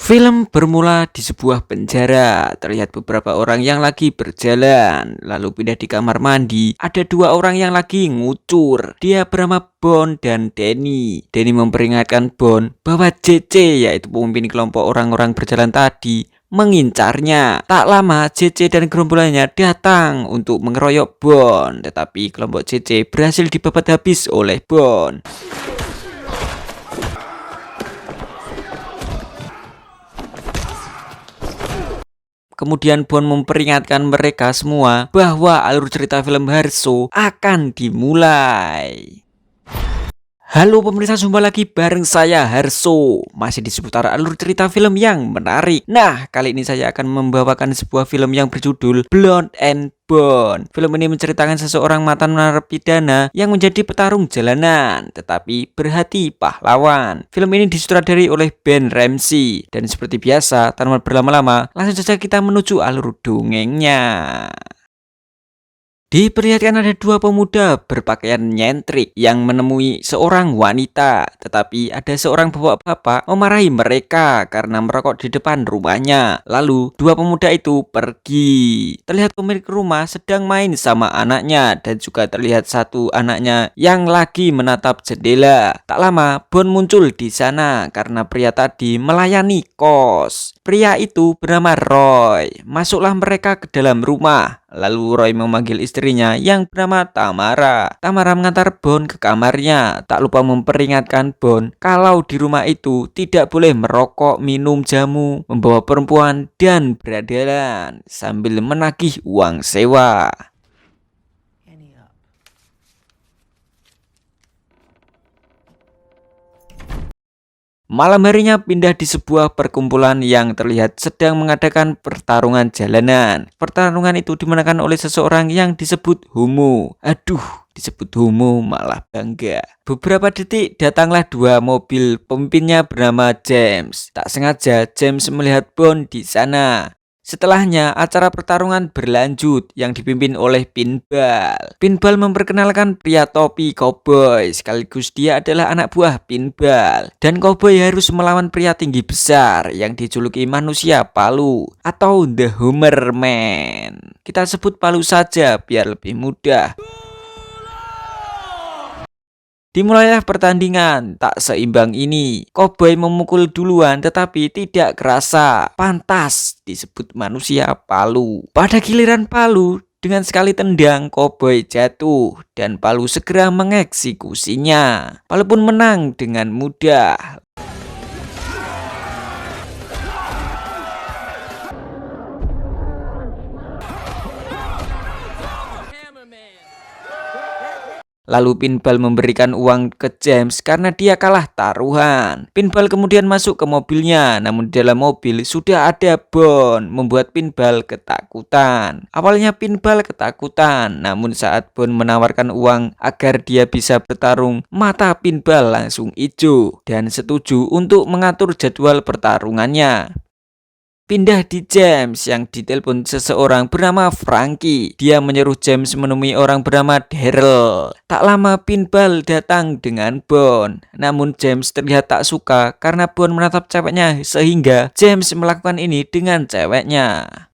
Film bermula di sebuah penjara. Terlihat beberapa orang yang lagi berjalan, lalu pindah di kamar mandi. Ada dua orang yang lagi ngucur. Dia bernama Bond dan Danny. Danny memperingatkan Bond bahwa JC, yaitu pemimpin kelompok orang-orang berjalan tadi, mengincarnya. Tak lama JC dan gerombolannya datang untuk mengeroyok Bond, tetapi kelompok JC berhasil dibabat habis oleh Bond. Kemudian Bond memperingatkan mereka semua bahwa alur cerita film Harso akan dimulai. Halo pemirsa, jumpa lagi bareng saya Harso. Masih di seputar alur cerita film yang menarik. Nah, kali ini saya akan membawakan sebuah film yang berjudul Blonde and Bond. Film ini menceritakan seseorang mantan narapidana yang menjadi petarung jalanan, tetapi berhati pahlawan. Film ini disutradari oleh Ben Ramsey. Dan seperti biasa, tanpa berlama-lama, langsung saja kita menuju alur dongengnya. Diperlihatkan ada dua pemuda berpakaian nyentrik yang menemui seorang wanita, tetapi ada seorang bapak-bapak memarahi mereka karena merokok di depan rumahnya. Lalu dua pemuda itu pergi. Terlihat pemilik rumah sedang main sama anaknya dan juga terlihat satu anaknya yang lagi menatap jendela. Tak lama Bond muncul di sana karena pria tadi melayani kos. Pria itu bernama Roy. Masuklah mereka ke dalam rumah. Lalu Roy memanggil istrinya yang bernama Tamara. Tamara mengantar Bond ke kamarnya. Tak lupa memperingatkan Bond kalau di rumah itu tidak boleh merokok, minum jamu, membawa perempuan, dan beradalan sambil menagih uang sewa. Malam harinya pindah di sebuah perkumpulan yang terlihat sedang mengadakan pertarungan jalanan. Pertarungan itu dimenangkan oleh seseorang yang disebut Homo. Aduh, disebut Homo malah bangga. Beberapa detik datanglah dua mobil, pemimpinnya bernama James. Tak sengaja James melihat Bond di sana. Setelahnya, acara pertarungan berlanjut yang dipimpin oleh Pinball. Pinball memperkenalkan pria topi cowboy, sekaligus dia adalah anak buah Pinball. Dan cowboy harus melawan pria tinggi besar yang dijuluki manusia palu atau The Hammer Man. Kita sebut palu saja biar lebih mudah. Dimulailah pertandingan tak seimbang ini. Cowboy memukul duluan tetapi tidak kerasa. Pantas disebut manusia palu. Pada giliran palu, dengan sekali tendang Cowboy jatuh dan palu segera mengeksekusinya. Palu pun menang dengan mudah. Lalu Pinball memberikan uang ke James karena dia kalah taruhan. Pinball kemudian masuk ke mobilnya, namun di dalam mobil sudah ada Bond, membuat Pinball ketakutan. Awalnya Pinball ketakutan, namun saat Bond menawarkan uang agar dia bisa bertarung, mata Pinball langsung hijau dan setuju untuk mengatur jadwal pertarungannya. Pindah di James yang ditelepon seseorang bernama Frankie. Dia menyuruh James menemui orang bernama Daryl. Tak lama Pinball datang dengan Bond. Namun James terlihat tak suka karena Bond menatap ceweknya sehingga James melakukan ini dengan ceweknya.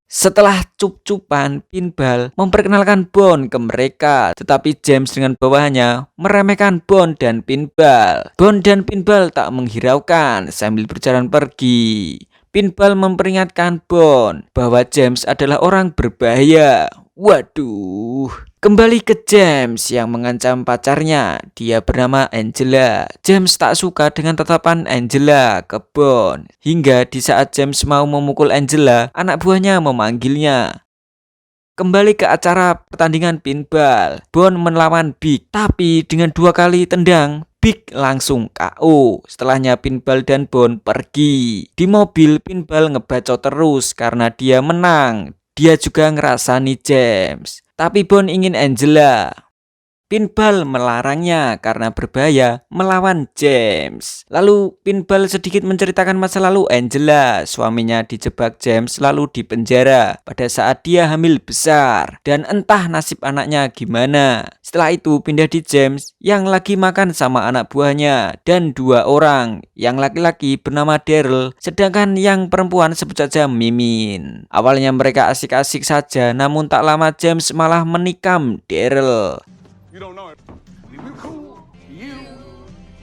Setelah cup-cupan, Pinball memperkenalkan Bond ke mereka, tetapi James dengan bawahannya meremehkan Bond dan Pinball. Bond dan Pinball tak menghiraukan sambil berjalan pergi. Pinball memperingatkan Bond bahwa James adalah orang berbahaya. Waduh. Kembali ke James yang mengancam pacarnya. Dia bernama Angela. James tak suka dengan tatapan Angela ke Bond. Hingga di saat James mau memukul Angela, anak buahnya memanggilnya. Kembali ke acara pertandingan Pinball. Bond melawan Big. Tapi dengan dua kali tendang, Big langsung KO. Setelahnya Pinball dan Bond pergi. Di mobil Pinball ngebacot terus karena dia menang. Dia juga ngerasani James. Tapi Bond ingin Angela. Pinball melarangnya karena berbahaya melawan James. Lalu Pinball sedikit menceritakan masa lalu Angela. Suaminya dijebak James lalu dipenjara pada saat dia hamil besar. Dan entah nasib anaknya gimana. Setelah itu pindah di James yang lagi makan sama anak buahnya. Dan 2 orang. Yang laki-laki bernama Daryl. Sedangkan yang perempuan sebut saja Mimin. Awalnya mereka asik-asik saja. Namun tak lama James malah menikam Daryl. You don't know it. We were cool, you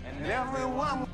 and everyone.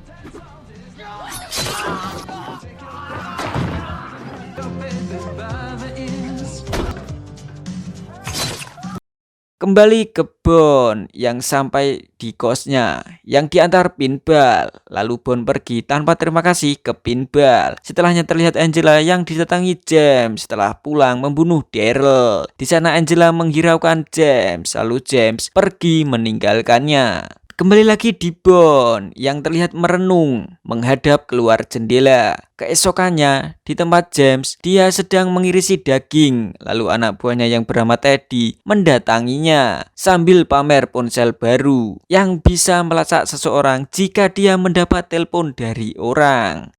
Kembali ke Bon yang sampai di kosnya yang diantar Pinball. Lalu Bon pergi tanpa terima kasih ke Pinball. Setelahnya terlihat Angela yang didatangi James setelah pulang membunuh Daryl. Di sana Angela menghiraukan James, lalu James pergi meninggalkannya. Kembali lagi di Bon yang terlihat merenung menghadap keluar jendela. Keesokannya di tempat James dia sedang mengirisi daging. Lalu anak buahnya yang bernama Teddy mendatanginya sambil pamer ponsel baru yang bisa melacak seseorang jika dia mendapat telepon dari orang.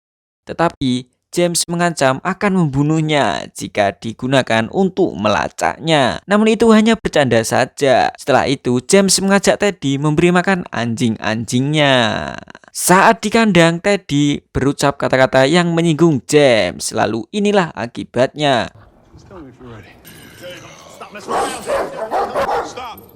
Tetapi James mengancam akan membunuhnya jika digunakan untuk melacaknya. Namun itu hanya bercanda saja. Setelah itu James mengajak Teddy memberi makan anjing-anjingnya. Saat di kandang, Teddy berucap kata-kata yang menyinggung James. Lalu inilah akibatnya. Just tell me if you're ready. Stop messing around. Stop.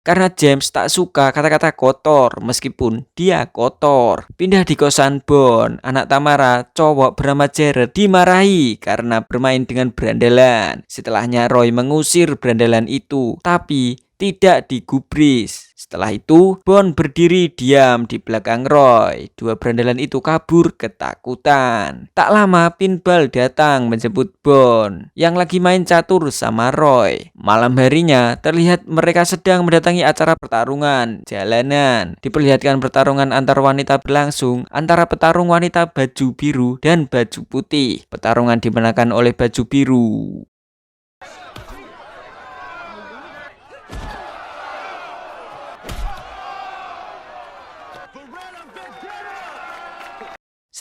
Karena James tak suka kata-kata kotor meskipun dia kotor. Pindah di kosan Bon, anak Tamara, cowok bernama Jared dimarahi karena bermain dengan berandalan. Setelahnya Roy mengusir berandalan itu, tapi tidak digubris. Setelah itu, Bon berdiri diam di belakang Roy. 2 berandalan itu kabur ketakutan. Tak lama Pinball datang menjemput Bon yang lagi main catur sama Roy. Malam harinya terlihat mereka sedang mendatangi acara pertarungan jalanan. Diperlihatkan pertarungan antar wanita berlangsung antara petarung wanita baju biru dan baju putih. Pertarungan dimenangkan oleh baju biru.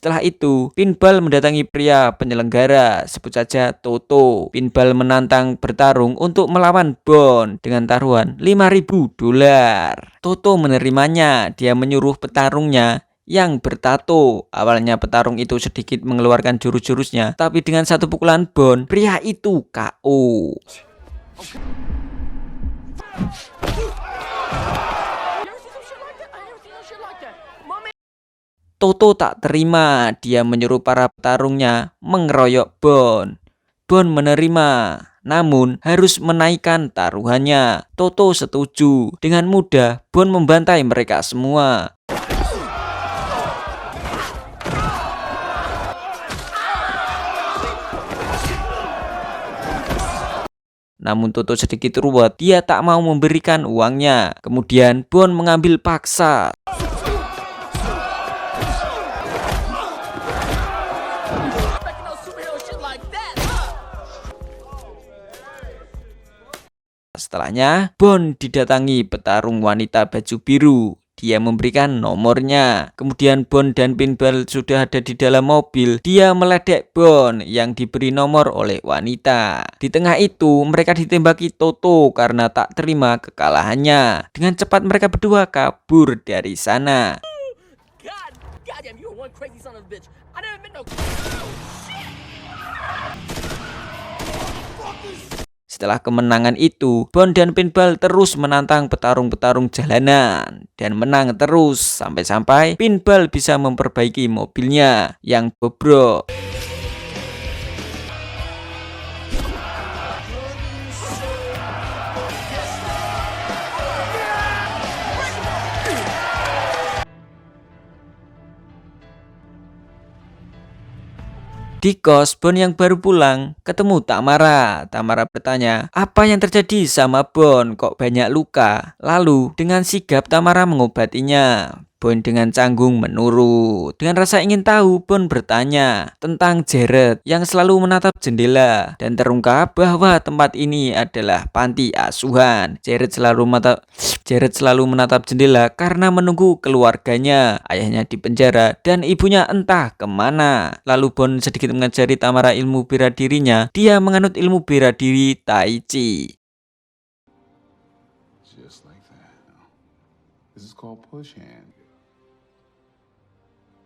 Setelah itu, Pinball mendatangi pria penyelenggara, sebut saja Toto. Pinball menantang bertarung untuk melawan Bon dengan taruhan $5.000. Toto menerimanya. Dia menyuruh petarungnya yang bertato. Awalnya petarung itu sedikit mengeluarkan jurus-jurusnya, tapi dengan satu pukulan Bon, pria itu KO. Toto tak terima, dia menyuruh para petarungnya mengeroyok Bon. Bon menerima, namun harus menaikkan taruhannya. Toto setuju. Dengan mudah, Bon membantai mereka semua. Namun Toto sedikit ruwet, dia tak mau memberikan uangnya. Kemudian Bon mengambil paksa. Setelahnya, Bon didatangi petarung wanita baju biru. Dia memberikan nomornya. Kemudian Bon dan Pinball sudah ada di dalam mobil. Dia meledek Bon yang diberi nomor oleh wanita. Di tengah itu, mereka ditembaki Toto karena tak terima kekalahannya. Dengan cepat mereka berdua kabur dari sana. Setelah kemenangan itu, Bon dan Pinball terus menantang petarung-petarung jalanan dan menang terus sampai-sampai Pinball bisa memperbaiki mobilnya yang bobrok. Di kos, Bon yang baru pulang ketemu Tamara. Tamara bertanya, apa yang terjadi sama Bon? Kok banyak luka? Lalu dengan sigap Tamara mengobatinya. Bon dengan canggung menurut. Dengan rasa ingin tahu, Bon bertanya tentang Jared yang selalu menatap jendela dan terungkap bahwa tempat ini adalah panti asuhan. Jared selalu menatap jendela karena menunggu keluarganya. Ayahnya di penjara dan ibunya entah kemana. Lalu Bon sedikit mengajari Tamara ilmu bela dirinya. Dia menganut ilmu bela diri Tai Chi. Just like that. This is called push hand.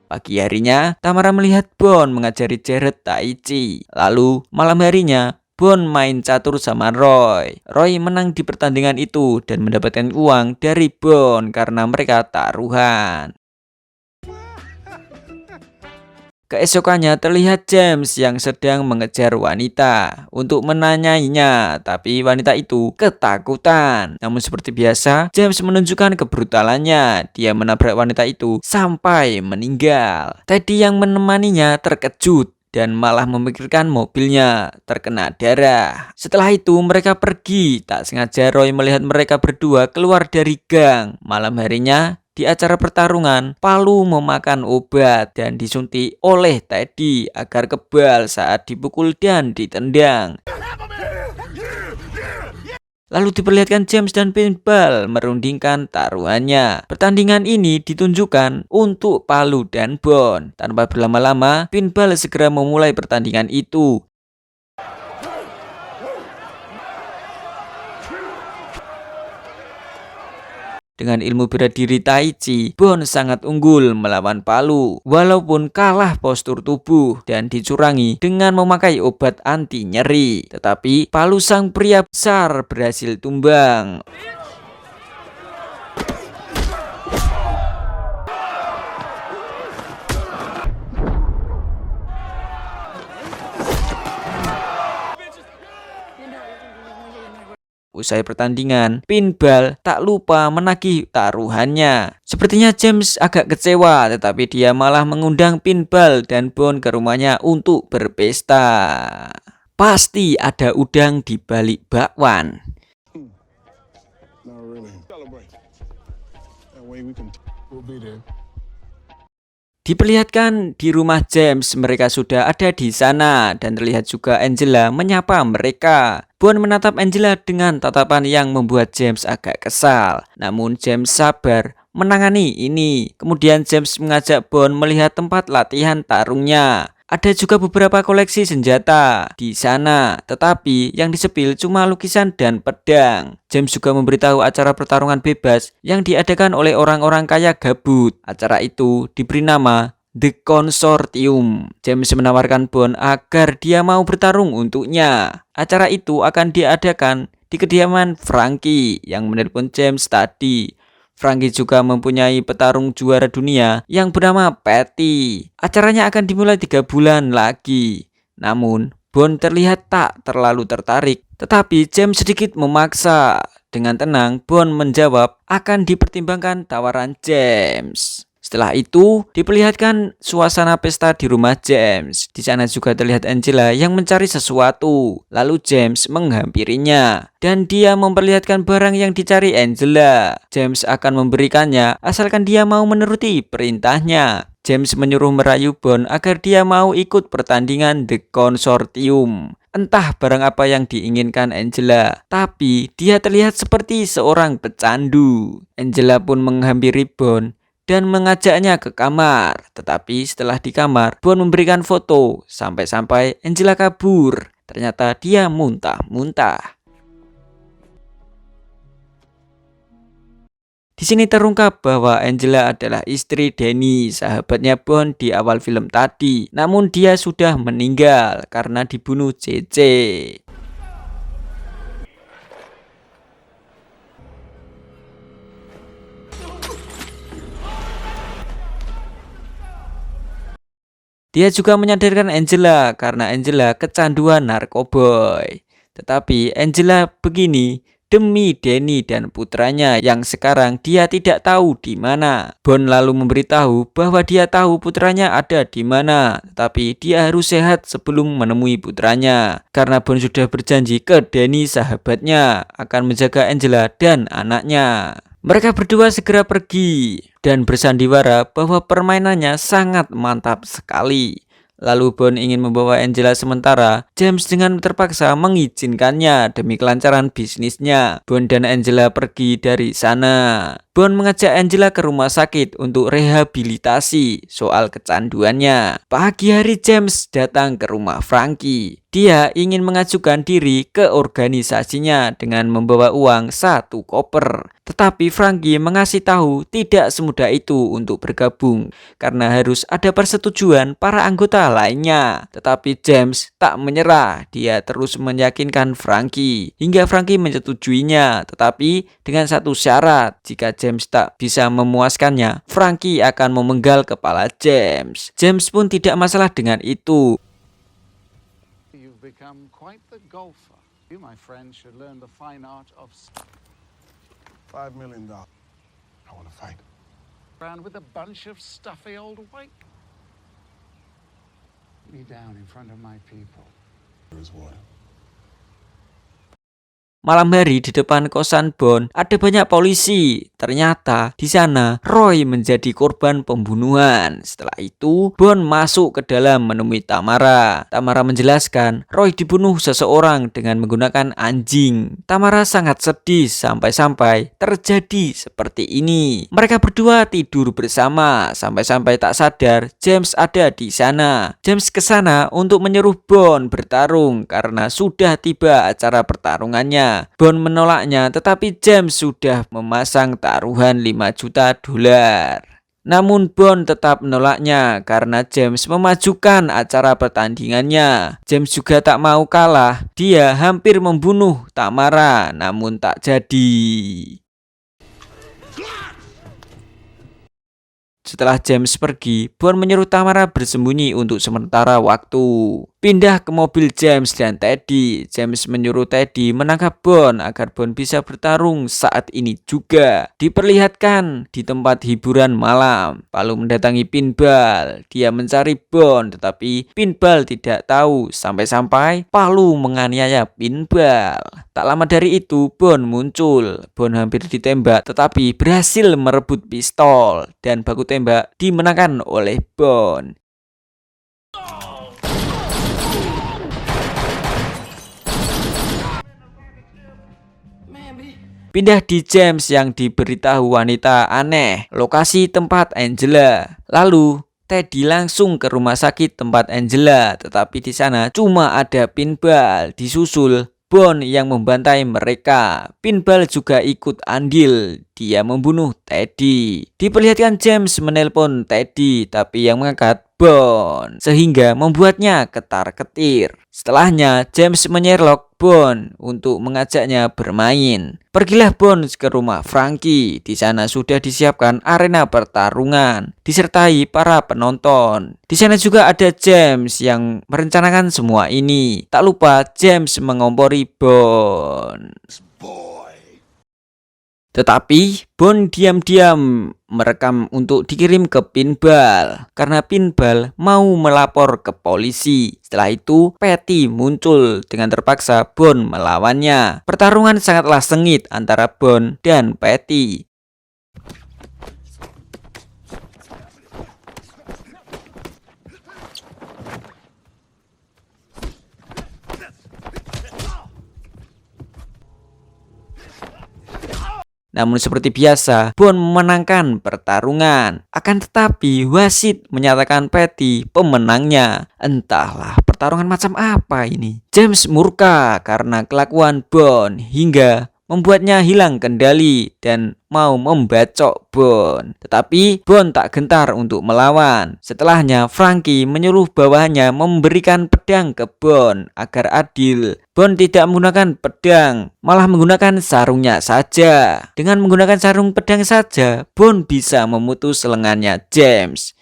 Pagi harinya, Tamara melihat Bon mengajari Jared Tai Chi. Lalu, malam harinya, Bon main catur sama Roy. Roy menang di pertandingan itu dan mendapatkan uang dari Bon karena mereka taruhan. Keesokannya terlihat James yang sedang mengejar wanita untuk menanyainya, tapi wanita itu ketakutan. Namun seperti biasa, James menunjukkan kebrutalannya. Dia menabrak wanita itu sampai meninggal. Teddy yang menemaninya terkejut dan malah memikirkan mobilnya terkena darah. Setelah itu mereka pergi. Tak sengaja Roy melihat mereka berdua keluar dari gang. Malam harinya, di acara pertarungan, Palu memakan obat dan disuntik oleh Teddy agar kebal saat dipukul dan ditendang. Lalu diperlihatkan James dan Pinball merundingkan taruhannya. Pertandingan ini ditunjukkan untuk Palu dan Bon. Tanpa berlama-lama, Pinball segera memulai pertandingan itu. Dengan ilmu bela diri Tai Chi, Bon sangat unggul melawan Palu, walaupun kalah postur tubuh dan dicurangi dengan memakai obat anti nyeri. Tetapi Palu sang pria besar berhasil tumbang. Usai pertandingan, Pinball tak lupa menagih taruhannya. Sepertinya James agak kecewa, tetapi dia malah mengundang Pinball dan Bon ke rumahnya untuk berpesta. Pasti ada udang di balik bakwan. Diperlihatkan di rumah James, mereka sudah ada di sana dan terlihat juga Angela menyapa mereka. Bon menatap Angela dengan tatapan yang membuat James agak kesal. Namun James sabar menangani ini. Kemudian James mengajak Bon melihat tempat latihan tarungnya. Ada juga beberapa koleksi senjata di sana, tetapi yang disepil cuma lukisan dan pedang. James juga memberitahu acara pertarungan bebas yang diadakan oleh orang-orang kaya gabut. Acara itu diberi nama The Consortium. James menawarkan Bon agar dia mau bertarung untuknya. Acara itu akan diadakan di kediaman Frankie yang menelpon James tadi. Frankie juga mempunyai petarung juara dunia yang bernama Patty. Acaranya akan dimulai 3 bulan lagi. Namun, Bon terlihat tak terlalu tertarik. Tetapi James sedikit memaksa. Dengan tenang, Bon menjawab akan dipertimbangkan tawaran James. Setelah itu, diperlihatkan suasana pesta di rumah James. Di sana juga terlihat Angela yang mencari sesuatu. Lalu James menghampirinya. Dan dia memperlihatkan barang yang dicari Angela. James akan memberikannya asalkan dia mau menuruti perintahnya. James menyuruh merayu Bon agar dia mau ikut pertandingan The Consortium. Entah barang apa yang diinginkan Angela, tapi dia terlihat seperti seorang pecandu. Angela pun menghampiri Bon dan mengajaknya ke kamar. Tetapi setelah di kamar, Bon memberikan foto sampai-sampai Angela kabur. Ternyata dia muntah-muntah. Di sini terungkap bahwa Angela adalah istri Danny, sahabatnya Bon di awal film tadi. Namun dia sudah meninggal karena dibunuh JJ. Dia juga menyadarkan Angela karena Angela kecanduan narkoboy. Tetapi Angela begini demi Danny dan putranya yang sekarang dia tidak tahu di mana. Bon lalu memberitahu bahwa dia tahu putranya ada di mana, tetapi dia harus sehat sebelum menemui putranya. Karena Bon sudah berjanji ke Danny sahabatnya akan menjaga Angela dan anaknya. Mereka berdua segera pergi dan bersandiwara bahwa permainannya sangat mantap sekali. Lalu Bond ingin membawa Angela sementara, James dengan terpaksa mengizinkannya demi kelancaran bisnisnya. Bond dan Angela pergi dari sana. Bond mengajak Angela ke rumah sakit untuk rehabilitasi soal kecanduannya. Pagi hari James datang ke rumah Frankie. Dia ingin mengajukan diri ke organisasinya dengan membawa uang 1 koper. Tetapi Frankie mengasih tahu tidak semudah itu untuk bergabung karena harus ada persetujuan para anggota lainnya. Tetapi James tak menyerah. Dia terus meyakinkan Frankie hingga Frankie menyetujuinya. Tetapi dengan satu syarat, jika James tak bisa memuaskannya, Frankie akan memenggal kepala James. James pun tidak masalah dengan itu. You've become quite the golfer. You, my friend, should learn the fine art of $5 million. I want to fight. around with a bunch of stuffy old white. Me down in front of my people. There is water. Malam hari di depan kosan Bond ada banyak polisi. Ternyata di sana Roy menjadi korban pembunuhan. Setelah itu Bond masuk ke dalam menemui Tamara. Tamara menjelaskan Roy dibunuh seseorang dengan menggunakan anjing. Tamara sangat sedih sampai-sampai terjadi seperti ini. Mereka berdua tidur bersama sampai-sampai tak sadar James ada di sana. James ke sana untuk menyuruh Bond bertarung karena sudah tiba acara pertarungannya. Bond menolaknya, tetapi James sudah memasang taruhan 5 juta dolar. Namun Bond tetap menolaknya karena James memajukan acara pertandingannya. James juga tak mau kalah. Dia hampir membunuh Tamara, namun tak jadi. Setelah James pergi, Bond menyuruh Tamara bersembunyi untuk sementara waktu. Pindah ke mobil James dan Teddy. James menyuruh Teddy menangkap Bond agar Bond bisa bertarung saat ini juga. Diperlihatkan di tempat hiburan malam. Lalu mendatangi Pinball. Dia mencari Bond, tetapi Pinball tidak tahu sampai-sampai Palu menganiaya Pinball. Tak lama dari itu Bond muncul. Bond hampir ditembak tetapi berhasil merebut pistol dan baku tembak dimenangkan oleh Bond. Pindah di James yang diberitahu wanita aneh lokasi tempat Angela. Lalu Teddy langsung ke rumah sakit tempat Angela, tetapi di sana cuma ada Pinball disusul Bond yang membantai mereka. Pinball juga ikut andil. Dia membunuh Teddy. Diperlihatkan James menelpon Teddy, tapi yang mengangkat Bond, sehingga membuatnya ketar-ketir. Setelahnya James menyerlok Bond untuk mengajaknya bermain. Pergilah Bond ke rumah Frankie. Di sana sudah disiapkan arena pertarungan disertai para penonton. Di sana juga ada James yang merencanakan semua ini. Tak lupa James mengompori Bond. Tetapi Bond diam-diam merekam untuk dikirim ke Pinball karena Pinball mau melapor ke polisi. Setelah itu Patty muncul dengan terpaksa Bond melawannya. Pertarungan sangatlah sengit antara Bond dan Patty. Namun seperti biasa, Bond memenangkan pertarungan. Akan tetapi wasit menyatakan Patty pemenangnya. Entahlah pertarungan macam apa ini. James murka karena kelakuan Bond hingga membuatnya hilang kendali dan mau membacok Bond. Tetapi Bond tak gentar untuk melawan. Setelahnya Frankie menyuruh bawahannya memberikan pedang ke Bond agar adil. Bond tidak menggunakan pedang, malah menggunakan sarungnya saja. Dengan menggunakan sarung pedang saja, Bond bisa memutus lengannya James.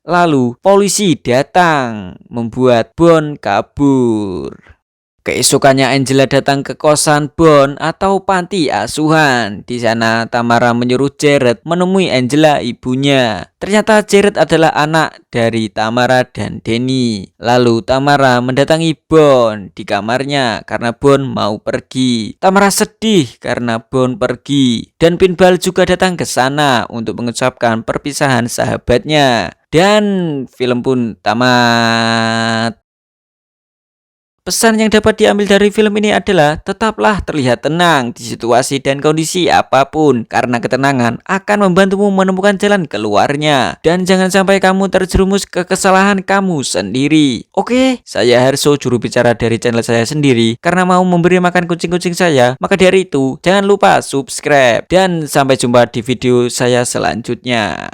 Lalu polisi datang membuat Bond kabur. Keesokannya Angela datang ke kosan Bond atau panti asuhan. Di sana Tamara menyuruh Jared menemui Angela ibunya. Ternyata Jared adalah anak dari Tamara dan Danny. Lalu Tamara mendatangi Bond di kamarnya karena Bond mau pergi. Tamara sedih karena Bond pergi. Dan Pinball juga datang ke sana untuk mengucapkan perpisahan sahabatnya. Dan film pun tamat. Pesan yang dapat diambil dari film ini adalah tetaplah terlihat tenang di situasi dan kondisi apapun, karena ketenangan akan membantumu menemukan jalan keluarnya. Dan jangan sampai kamu terjerumus ke kesalahan kamu sendiri. Oke, saya Harso, juru bicara dari channel saya sendiri, karena mau memberi makan kucing-kucing saya. Maka dari itu jangan lupa subscribe, dan sampai jumpa di video saya selanjutnya.